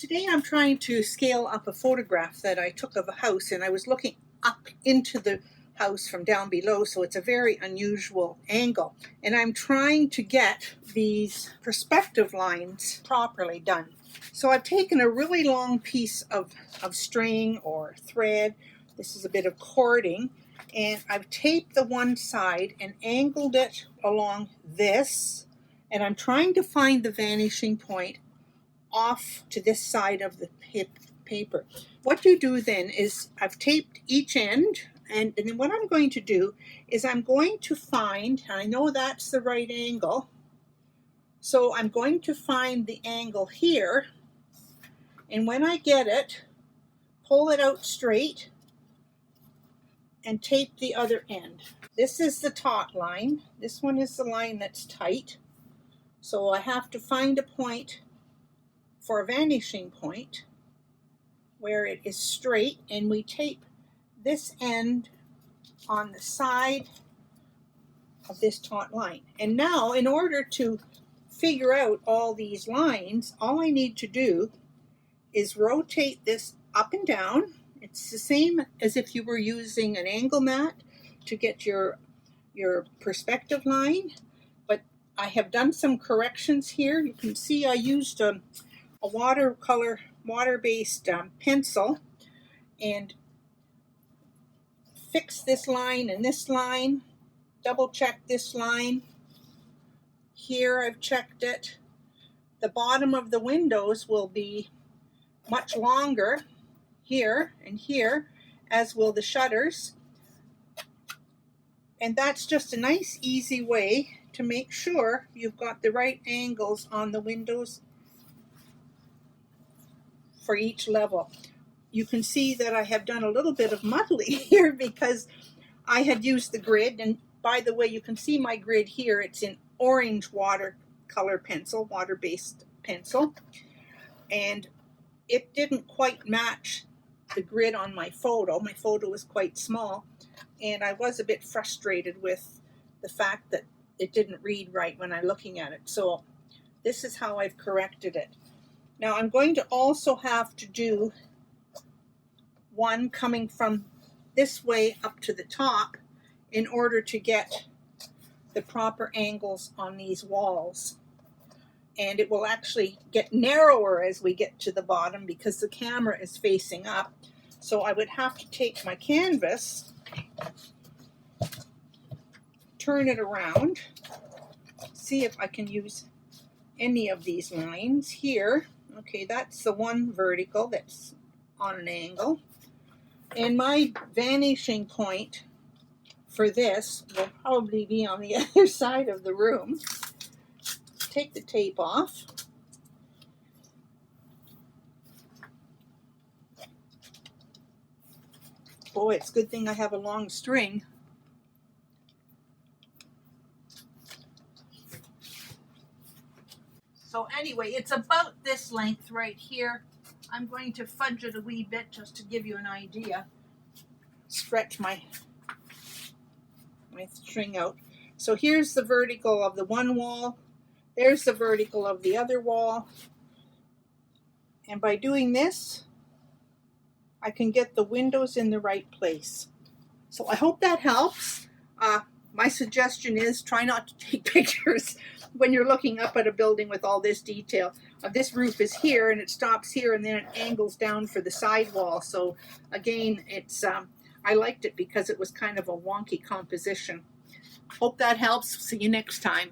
Today I'm trying to scale up a photograph that I took of a house, and I was looking up into the house from down below, so it's a very unusual angle. And I'm trying to get these perspective lines properly done. So I've taken a really long piece of string or thread. This is a bit of cording, and I've taped the one side and angled it along this, and I'm trying to find the vanishing point off to this side of the paper. What you do then is I've taped each end, and then what I'm going to do is I'm going to find, I know that's the right angle, so I'm going to find the angle here, and when I get it, pull it out straight and tape the other end. This is the taut line. This one is the line that's tight. So I have to find a point for a vanishing point where it is straight, and we tape this end on the side of this taut line. And now, in order to figure out all these lines, all I need to do is rotate this up and down. It's the same as if you were using an angle mat to get your perspective line, but I have done some corrections here. You can see I used a water-based pencil and fix this line and this line, double check this line. Here I've checked it. The bottom of the windows will be much longer here and here, as will the shutters. And that's just a nice, easy way to make sure you've got the right angles on the windows for each level. You can see that I have done a little bit of muddling here because I had used the grid, and by the way, you can see my grid here. It's in orange watercolor pencil, water-based pencil, and it didn't quite match the grid on my photo. My photo was quite small, and I was a bit frustrated with the fact that it didn't read right when I'm looking at it. So this is how I've corrected it. Now I'm going to also have to do one coming from this way up to the top in order to get the proper angles on these walls. And it will actually get narrower as we get to the bottom because the camera is facing up. So I would have to take my canvas, turn it around, see if I can use any of these lines here. Okay, that's the one vertical that's on an angle. And my vanishing point for this will probably be on the other side of the room. Take the tape off. Boy, it's a good thing I have a long string. So anyway, it's about this length right here. I'm going to fudge it a wee bit just to give you an idea. Stretch my string out. So here's the vertical of the one wall. There's the vertical of the other wall. And by doing this, I can get the windows in the right place. So I hope that helps. My suggestion is try not to take pictures when you're looking up at a building with all this detail. This roof is here and it stops here and then it angles down for the side wall. So again, it's I liked it because it was kind of a wonky composition. Hope that helps. See you next time.